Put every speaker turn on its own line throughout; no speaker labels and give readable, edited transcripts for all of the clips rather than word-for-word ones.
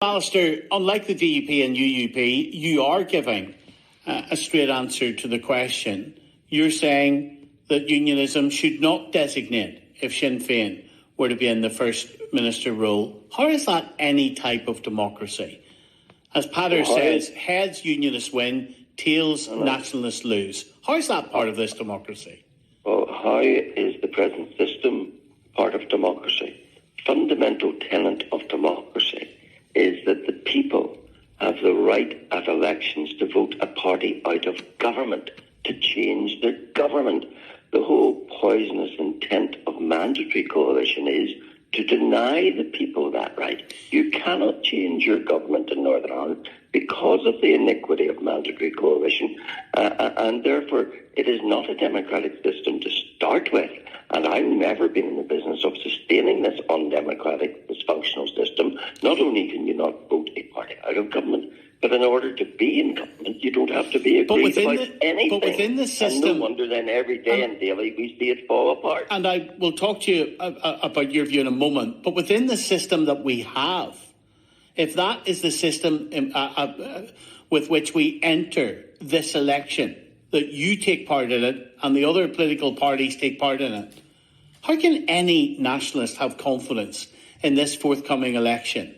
Allister, unlike the DUP and UUP, you are giving a straight answer to the question. You're saying that unionism should not designate if Sinn Féin were to be in the First Minister role. How is that any type of democracy? As Pater says, heads unionists win, tails nationalists lose. How is that part of this democracy?
Well, how is the present system part of democracy? Fundamental tenet of democracy is that the people have the right at elections to vote a party out of government, to change their government. The whole poisonous intent of mandatory coalition is to deny the people that right. You cannot change your government in Northern Ireland because of the iniquity of mandatory coalition, and therefore it is not a democratic system to start with. And I've never been in the business of sustaining this undemocratic, dysfunctional system. Not only can you not vote a party out of government, but in order to be in government, you don't have to be agreed about anything.
But within the system...
And no wonder then every day and daily we see it fall apart.
And I will talk to you about your view in a moment. But within the system that we have, if that is the system with which we enter this election, that you take part in it and the other political parties take part in it, how can any nationalist have confidence in this forthcoming election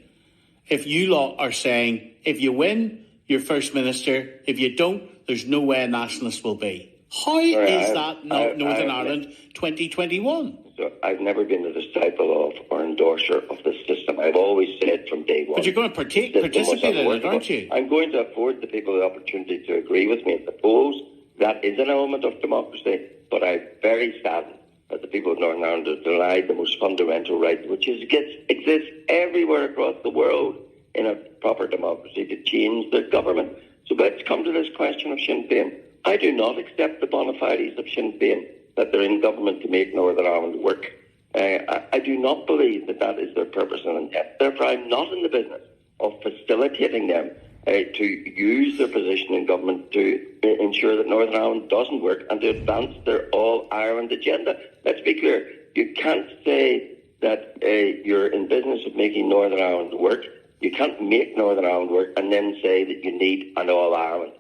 if you lot are saying, if you win, you're First Minister, if you don't, there's no way a nationalist will be? How is that not Northern Ireland 2021?
So I've never been a disciple of or endorser of this system. I've always said from day one.
But you're going to participate in it, aren't you?
I'm going to afford the people the opportunity to agree with me at the polls. That is an element of democracy, but I'm very saddened that the people of Northern Ireland are denied the most fundamental right, which exists everywhere across the world in a proper democracy, to change their government. So let's come to this question of Sinn Féin. I do not accept the bona fides of Sinn Féin, that they're in government to make Northern Ireland work. I do not believe that that is their purpose and intent. Therefore, I'm not in the business of facilitating them to use their position in government to ensure that Northern Ireland doesn't work and to advance their all-Ireland agenda. Let's be clear. You can't say that you're in business of making Northern Ireland work. You can't make Northern Ireland work and then say that you need an all-Ireland.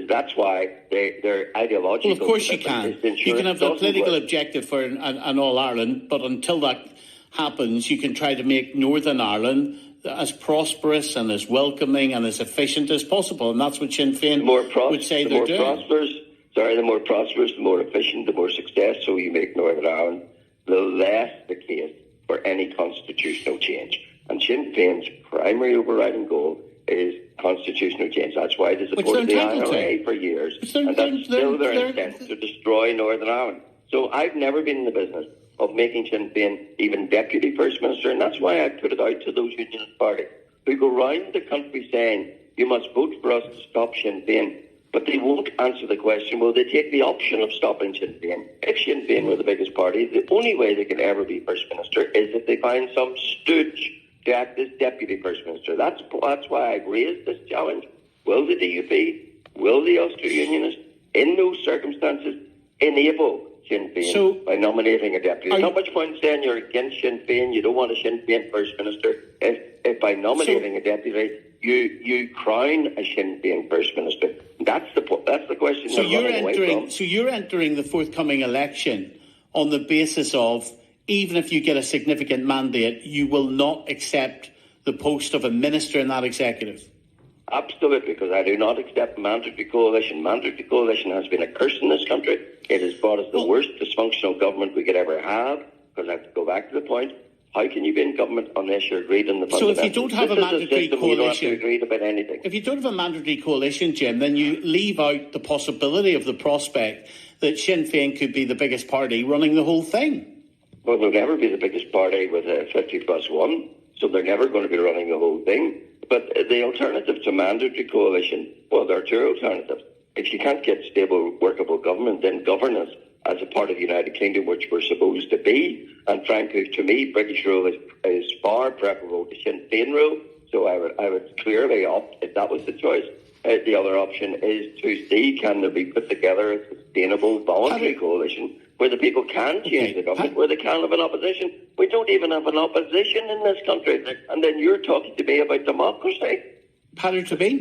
That's why they're ideological.
Well, of course you can. You can have the political objective for an all-Ireland, but until that happens, you can try to make Northern Ireland as prosperous and as welcoming and as efficient as possible. And that's what Sinn Féin would say they're doing.
The more prosperous, the more efficient, the more successful you make Northern Ireland, the less the case for any constitutional change. And Sinn Féin's primary overriding goal is constitutional change. That's why they supported the IRA for years. And that's still their intent, to destroy Northern Ireland. So I've never been in the business of making Sinn Féin even Deputy First Minister, and that's why I put it out to those unionist parties who go round the country saying, you must vote for us to stop Sinn Féin. But they won't answer the question, will they take the option of stopping Sinn Féin? If Sinn Féin were the biggest party, the only way they can ever be First Minister is if they find some stooge to act as Deputy First Minister. That's why I've raised this challenge. Will the DUP, will the Ulster Unionists, in those circumstances, enable Sinn Féin by nominating a deputy? There's not much point saying you're against Sinn Féin, you don't want a Sinn Féin First Minister, if by nominating a deputy, you crown a Sinn Féin First Minister. That's the question. So
you're entering the forthcoming election on the basis of, even if you get a significant mandate, you will not accept the post of a minister in that executive?
Absolutely, because I do not accept mandatory coalition. Mandatory coalition has been a curse in this country. It has brought us the worst dysfunctional government we could ever have. Because I have to go back to the point, how can you be in government unless you're agreed on the fundamentals?
So if you don't have a mandatory coalition,
you don't have to agree about anything.
If you don't have a mandatory coalition, Jim, then you leave out the possibility of the prospect that Sinn Féin could be the biggest party running the whole thing.
Well, they'll never be the biggest party with a 50+1, so they're never going to be running the whole thing. But the alternative to mandatory coalition, well, there are two alternatives. If you can't get stable, workable government, then governance as a part of the United Kingdom, which we're supposed to be. And frankly, to me, British rule is far preferable to Sinn Féin rule. So I would clearly opt, if that was the choice. The other option is to see, can there be put together a sustainable voluntary coalition where the people can change the government, where they can have an opposition. We don't even have an opposition in this country. And then you're talking to me about democracy.
Patrick Tabine.